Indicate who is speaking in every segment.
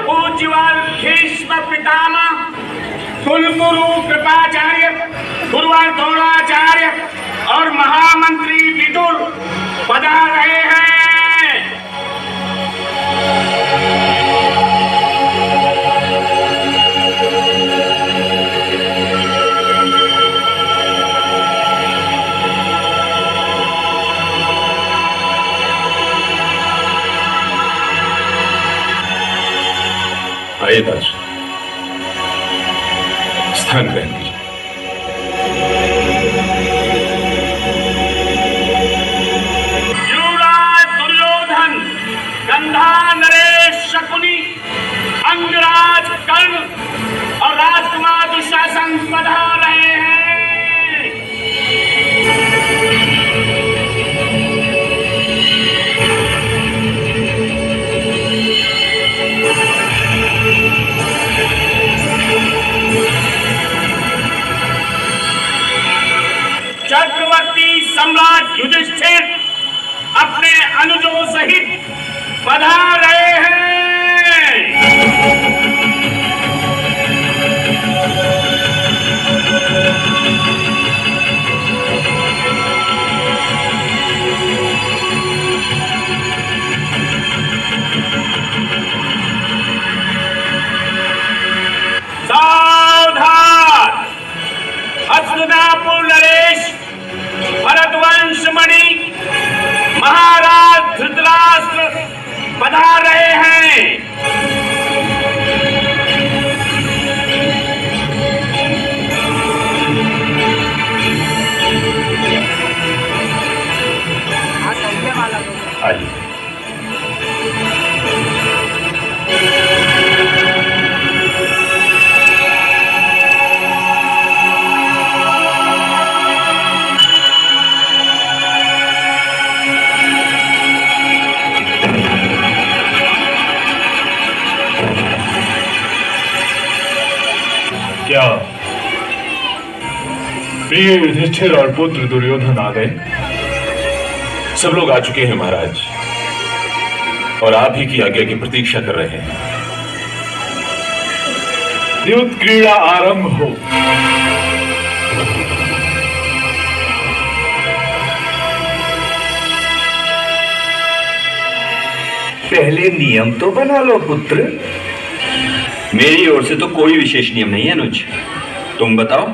Speaker 1: पूज्यवान भीष्म पितामह कुलगुरु कृपाचार्य, गुरुवार द्रोणाचार्य और महामंत्री विदुर पधार रहे हैं।
Speaker 2: आइए दास, स्थान ग्रहण कीजिए।
Speaker 1: युवराज दुर्योधन, गंधा नरेश शकुनी, अंगराज कर्ण और राजकुमार दुशासन पधार रहे हैं। चक्रवर्ती सम्राट युधिष्ठिर अपने अनुजों सहित पधार रहे हैं। सावधान! हस्तिनापुर नरेश, भरतवंश मणि, महाराज धृतराष्ट्र पधार रहे हैं।
Speaker 2: आइए। क्या प्रिय युधिष्ठिर और पुत्र दुर्योधन आ गए? सब लोग आ चुके हैं महाराज, और आप ही की आज्ञा की प्रतीक्षा कर रहे हैं। युद्ध क्रीड़ा आरंभ हो।
Speaker 3: पहले नियम तो बना लो पुत्र।
Speaker 4: मेरी ओर से तो कोई विशेष नियम नहीं है अनुज, तुम बताओ।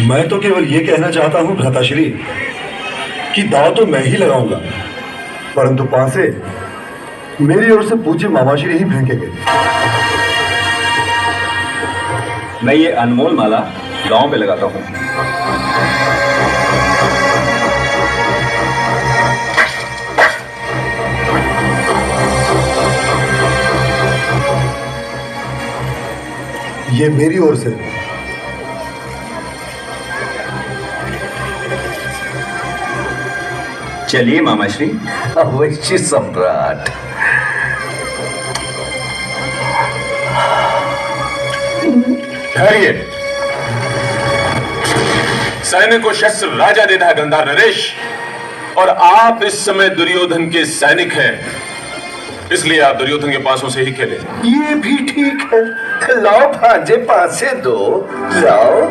Speaker 5: मैं तो केवल ये कहना चाहता हूं भ्राताश्री कि दाव तो मैं ही लगाऊंगा, परंतु पासे मेरी ओर से पूज्य मामाश्री ही फेंकेंगे।
Speaker 4: मैं ये अनमोल माला गांव पे लगाता हूं।
Speaker 5: ये मेरी ओर से।
Speaker 4: चलिए मामाश्री।
Speaker 3: अवश्य सम्राट।
Speaker 2: ठहरिए। सैनिक को शस्त्र राजा देता है गंधार नरेश, और आप इस समय दुर्योधन के सैनिक हैं, इसलिए आप दुर्योधन के पासों से ही खेले।
Speaker 3: ये भी ठीक है। लाओ भांजे, पासे दो, लाओ।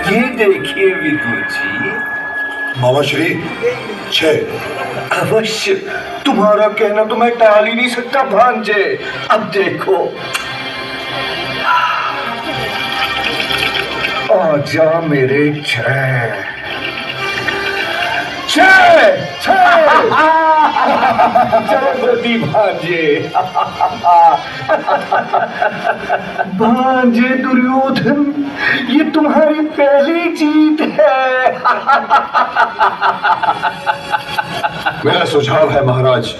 Speaker 3: ये देखिए विदुर जी।
Speaker 5: मामाश्री 6।
Speaker 3: अवश्य, तुम्हारा कहना तो मैं टाल ही नहीं सकता भांजे। अब देखो, आजा मेरे 6। जगवती भांजे। भांजे दुर्योधन, ये तुम्हारी पहली जीत है।
Speaker 5: मेरा सुझाव है महाराज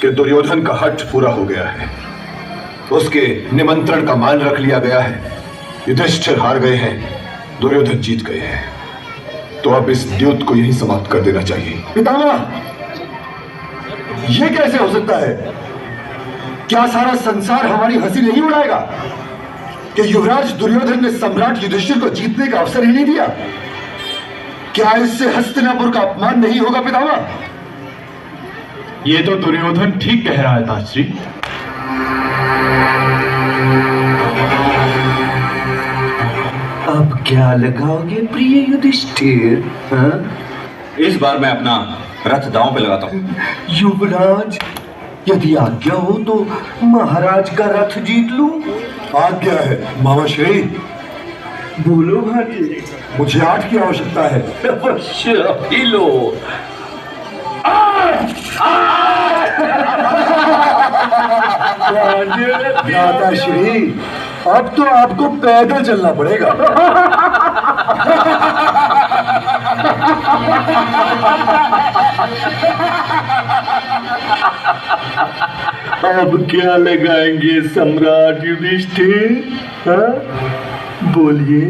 Speaker 5: कि दुर्योधन का हठ पूरा हो गया है, उसके निमंत्रण का मान रख लिया गया है। युधिष्ठिर हार गए हैं, दुर्योधन जीत गए हैं, तो अब इस युद्ध को यहीं समाप्त कर देना चाहिए। पितामह, यह कैसे हो सकता है? क्या सारा संसार हमारी हंसी नहीं उड़ाएगा? कि युवराज दुर्योधन ने सम्राट युधिष्ठिर को जीतने का अवसर ही नहीं दिया। क्या इससे हस्तिनापुर का अपमान नहीं होगा पितामह?
Speaker 6: ये तो दुर्योधन ठीक कह रहा है ताश्री।
Speaker 3: अब क्या लगाओगे प्रिय युधिष्ठिर? हाँ?
Speaker 4: इस बार मैं अपना रथ दांव पे लगाता हूँ।
Speaker 3: युवराज, यदि आज्ञा हो तो महाराज का रथ जीत लूं।
Speaker 5: आज्ञा है मामा श्री।
Speaker 3: बोलो भांजे।
Speaker 5: मुझे 8 की आवश्यकता है।
Speaker 3: अवश्य ही लो।
Speaker 5: दादा श्री, अब तो आपको पैदल चलना पड़ेगा।
Speaker 3: अब क्या लगाएंगे सम्राट युधिष्ठिर? हाँ? बोलिए,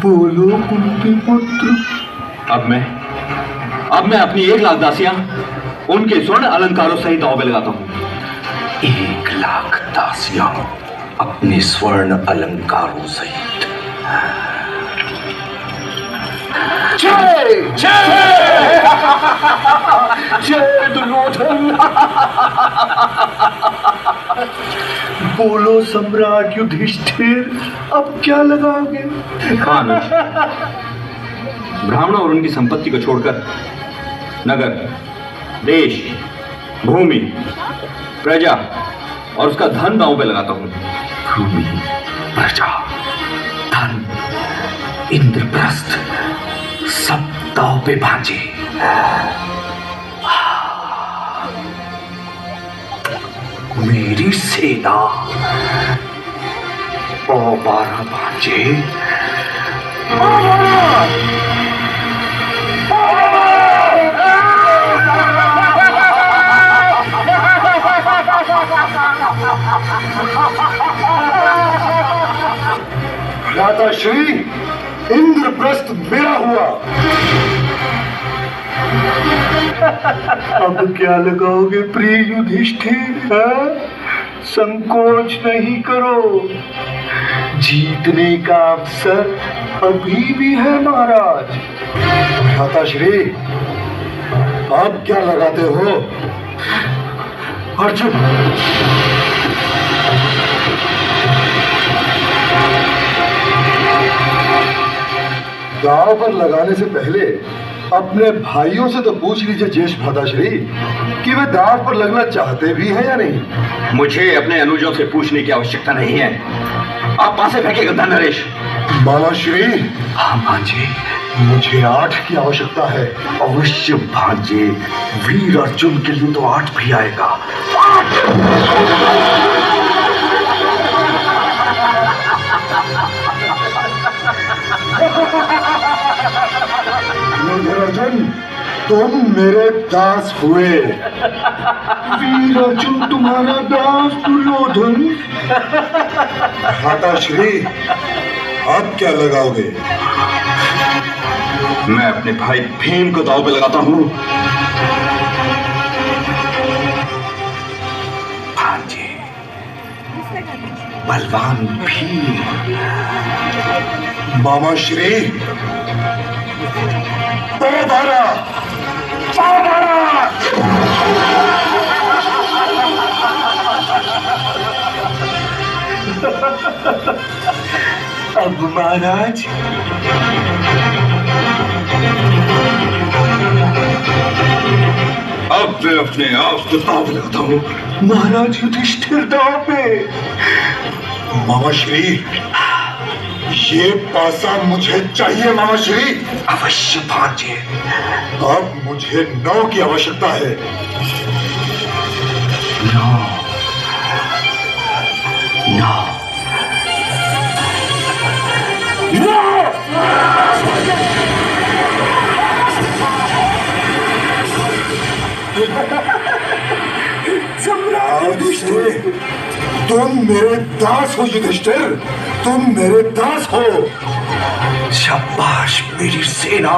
Speaker 3: बोलो कुंती पुत्र।
Speaker 4: अब मैं अपनी 1,00,000 दासियां उनके स्वर्ण अलंकारों सहित दांव पे लगाता हूँ।
Speaker 3: 1,00,000 दासियां अपने स्वर्ण अलंकारों सहित। जय जय जय दुर्योधन। बोलो सम्राट युधिष्ठिर, अब क्या लगाओगे?
Speaker 4: हाँ अनुज, ब्राह्मणों और उनकी संपत्ति को छोड़कर नगर, देश, भूमि, प्रजा और उसका धन दांव पे लगाता हूँ।
Speaker 3: भूमि, प्रजा, धन, इंद्रप्रस्थ, सब दांव पे भांजे। मेरी सेना और 12 भांजे।
Speaker 5: दादा श्री, इंद्रप्रस्थ मेरा हुआ।
Speaker 3: अब क्या लगाओगे प्रिय युधिष्ठिर? संकोच नहीं करो, जीतने का अवसर अभी भी है महाराज।
Speaker 5: दादा श्री, आप क्या लगाते हो? अर्जुन, दांव पर लगाने से पहले अपने भाइयों से तो पूछ लीजिए ज्येष्ठ भ्राताश्री कि वे दांव पर लगना चाहते भी हैं या नहीं।
Speaker 4: मुझे अपने अनुजों से पूछने की आवश्यकता नहीं है। आप पासे फेंके गद्दा नरेश।
Speaker 5: मामा श्री।
Speaker 3: हाँ भांजे,
Speaker 5: मुझे 8 की आवश्यकता है।
Speaker 3: अवश्य भांजे, वीर अर्जुन के लिए तो 8 भी आएगा।
Speaker 5: अर्जुन, तुम मेरे दास हुए।
Speaker 3: वीर अर्जुन तुम्हारा दास दुर्योधन।
Speaker 5: भ्राताश्री, आप क्या लगाओगे?
Speaker 4: मैं अपने भाई भीम को दांव पे लगाता हूँ।
Speaker 3: भांजे, बलवान भीम।
Speaker 5: मामा श्री,
Speaker 3: अब महाराज,
Speaker 5: अब मैं अपने आप को दांव लगाता हूँ।
Speaker 3: महाराज युधिष्ठिर दांव पे।
Speaker 5: मामा श्री, ये पासा मुझे चाहिए। मामा श्री,
Speaker 3: अवश्य भांजे।
Speaker 5: अब मुझे 9 की आवश्यकता है।
Speaker 3: 9।
Speaker 5: युधिष्ठिर, तुम मेरे दास हो। युधिष्ठिर, तुम मेरे दास हो।
Speaker 3: शाबाश मेरी सेना।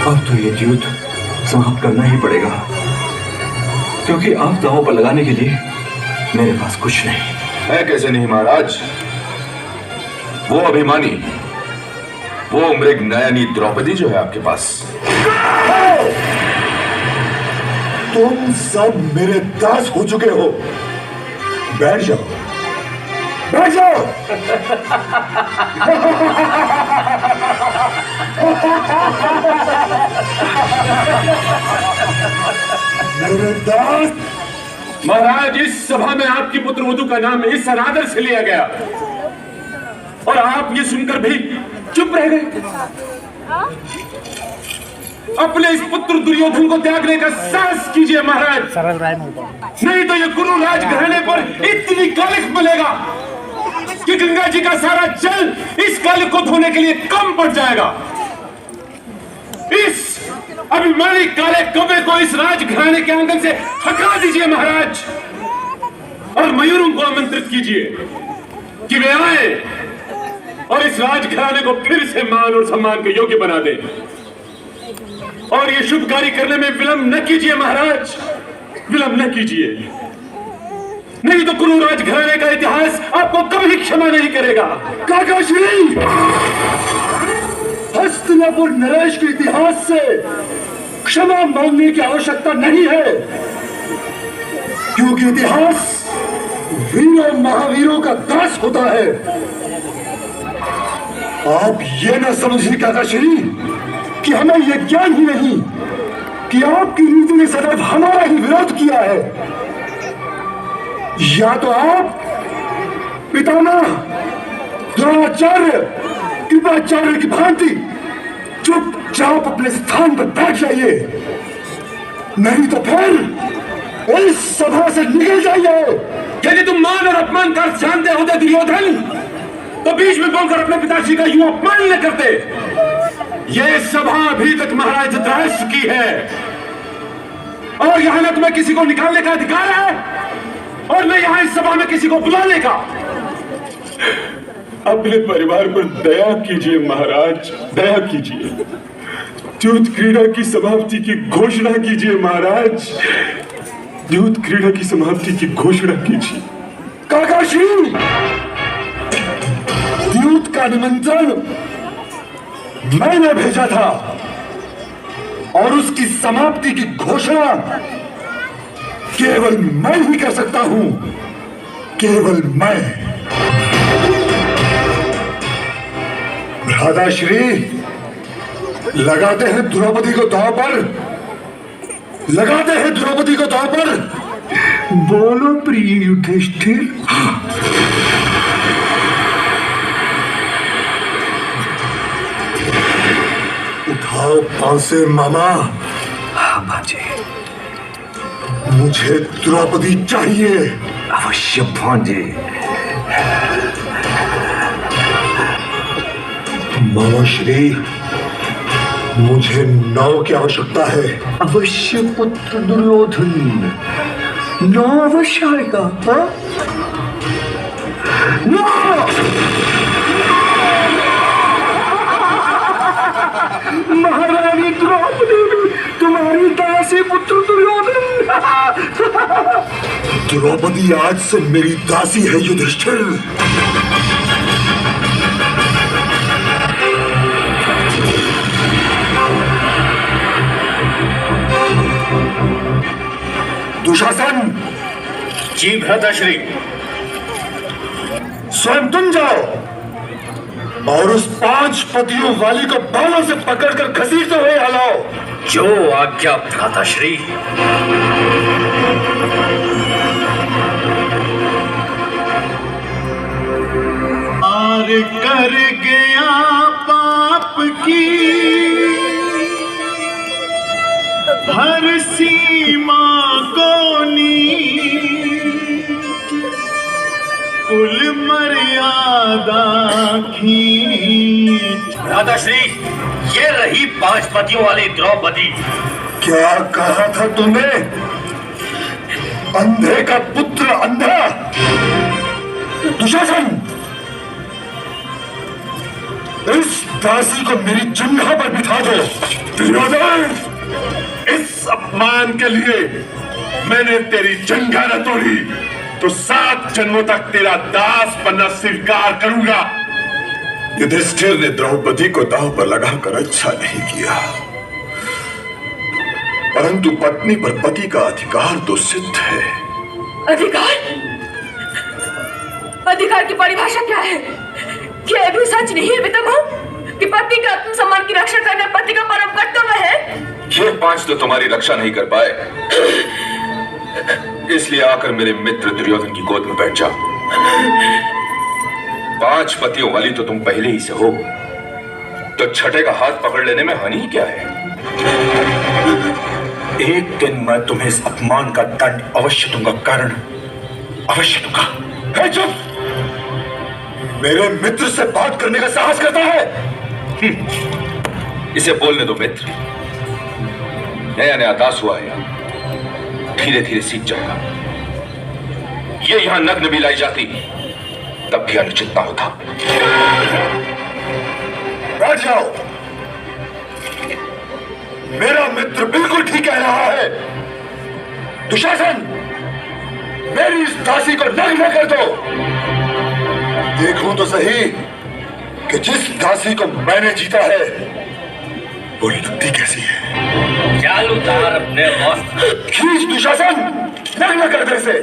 Speaker 4: अब तो ये युद्ध समाप्त करना ही पड़ेगा।
Speaker 3: क्योंकि आप दांव पर लगाने के लिए मेरे पास कुछ नहीं
Speaker 2: है। कैसे नहीं महाराज? वो अभिमानी, वो मृगनयनी द्रौपदी जो है आपके पास।
Speaker 5: तुम सब मेरे दास हो चुके हो। बैठ जाओ, बैठ जाओ। मेरे दास।
Speaker 2: महाराज, इस सभा में आपकी पुत्रवधू का नाम इस अनादर से लिया गया और आप ये सुनकर भी चुप रह गए। अपने इस पुत्र दुर्योधन को त्यागने का साहस कीजिए महाराज, नहीं तो ये कुरु राज घराने पर इतनी कालिख मिलेगा कि गंगा जी का सारा जल इस कालिख को धोने के लिए कम पड़ जाएगा। इस अभिमानी काले कौवे को इस राज घराने के आंगन से हटा दीजिए महाराज, और मयूरों को आमंत्रित कीजिए कि वे आए और इस राज घराने को फिर से मान और सम्मान के योग्य बना दें। और ये शुभ कार्य करने में विलंब न कीजिए महाराज, विलंब न कीजिए, नहीं तो कुरु राज घराने का इतिहास आपको कभी क्षमा नहीं करेगा।
Speaker 5: काकाश्री, हस्तिनापुर नरेश के इतिहास से क्षमा मांगने की आवश्यकता नहीं है, क्योंकि इतिहास वीरों महावीरों का दास होता है। आप ये न समझिए काकाश्री कि हमें यह ज्ञान ही नहीं कि आपकी नीति ने सदैव हमारा ही विरोध किया है। या तो आप पितामह द्रोणाचार्य कृपाचार्य की भांति चुपचाप अपने स्थान पर बैठ जाइए, नहीं तो फिर इस सभा से निकल जाइए।
Speaker 2: यदि तुम मान और अपमान का जानते होते दुर्योधन, तो बीच में बोलकर अपने पिताजी का यूं अपमान न करते। यह सभा अभी तक महाराज धृतराष्ट्र की है, और यहां न तुम्हें किसी को निकालने का अधिकार है और न यहां इस सभा में किसी को बुलाने का। अपने परिवार पर दया कीजिए महाराज, दया कीजिए। युद्ध क्रीड़ा की समाप्ति की घोषणा कीजिए महाराज, युद्ध क्रीड़ा की समाप्ति की घोषणा कीजिए।
Speaker 5: काकाश्री, युद्ध का निमंत्रण मैंने भेजा था और उसकी समाप्ति की घोषणा केवल मैं ही कर सकता हूं, केवल मैं। भ्राताश्री, लगाते हैं द्रौपदी को दांव पर, लगाते हैं द्रौपदी को दांव पर। बोलो प्रिय युधिष्ठिर। उठाओ पांसे मामा।
Speaker 3: हाँ भांजे,
Speaker 5: मुझे द्रौपदी चाहिए।
Speaker 3: अवश्य भांजे।
Speaker 5: मामा श्री, मुझे नाव की आवश्यकता है।
Speaker 3: अवश्य पुत्र दुर्योधन, नाव अवश्य आएगा। हाँ? महारानी द्रौपदी तुम्हारी दासी पुत्र दुर्योधन।
Speaker 5: द्रौपदी आज से मेरी दासी है युधिष्ठिर। दुशासन।
Speaker 2: जी भ्राताश्री।
Speaker 5: स्वयं तुम जाओ और उस 5 पतियों वाली को बालों से पकड़कर घसीटते हुए हलाओ।
Speaker 4: जो आज्ञा भ्राताश्री।
Speaker 7: पार कर गया पाप की हर सीमा को नीच, कुल मर्यादा खींच।
Speaker 4: भ्राताश्री, ये रही 5 पतियों वाली द्रौपदी।
Speaker 5: क्या कहा था तुमने? अंधे का पुत्र अंधा। दुशासन, इस दासी को मेरी जंघा पर बिठा दो। दुर्योधन, इस अपमान के लिए
Speaker 2: मैंने तेरी जंघा न तोड़ी तो 7 जन्मों तक तेरा दास बनना स्वीकार करूंगा।
Speaker 5: युधिष्ठिर ने द्रौपदी को दांव पर लगाकर अच्छा नहीं किया, परंतु पत्नी पर पति का अधिकार तो सिद्ध है।
Speaker 8: अधिकार? अधिकार की परिभाषा क्या है? क्या यह भी सच नहीं है वितंभा कि पति का आत्मसम्मान की रक्षा करना पति का परम कर्तव्य है?
Speaker 5: ये 5 तो तुम्हारी रक्षा नहीं कर पाए, इसलिए आकर मेरे मित्र दुर्योधन की गोद में बैठ जाओ। 5 पतियों वाली तो तुम पहले ही से हो, तो छठे का हाथ पकड़ लेने में हानि क्या है?
Speaker 9: एक दिन मैं तुम्हें इस अपमान का दंड अवश्य दूंगा, कारण अवश्य दूंगा।
Speaker 5: है चुप! मेरे मित्र से बात करने का साहस करता है? इसे बोलने दो मित्र, नया नया दास हुआ है, धीरे धीरे सीख जाएगा। ये यहां नग्न भी लाई जाती तब भी अनुचित ना होता। बैठ जाओ, मेरा मित्र बिल्कुल ठीक कह रहा है। दुशासन, मेरी इस दासी को नग्न कर दो। देखूं तो सही कि जिस दासी को मैंने जीता है वो लगती कैसी है।
Speaker 1: चाल उतार अपने वस्त्र।
Speaker 5: खींच दुशासन, नग्न कर दे इसे।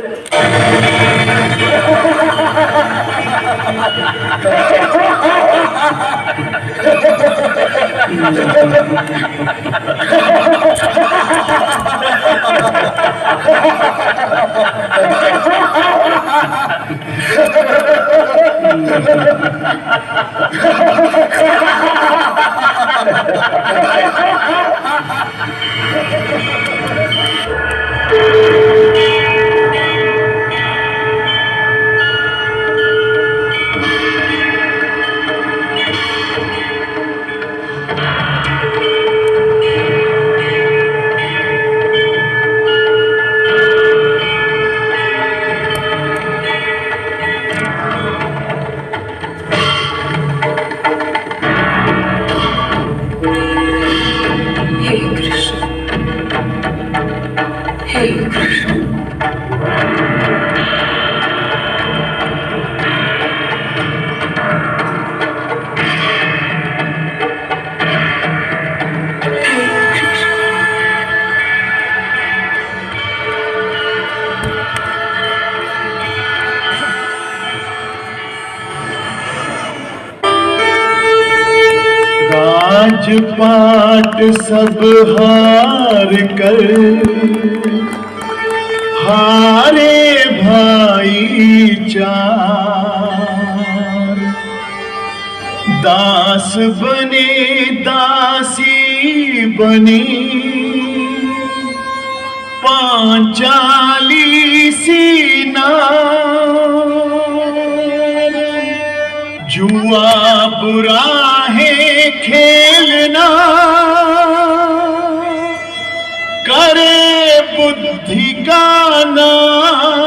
Speaker 7: राजपाट सब हार कर हारे भाईचार, दास बने दासी बनी पांचाली सीनार। जुआ बुरा है खेलना, करे बुद्धि का नाम।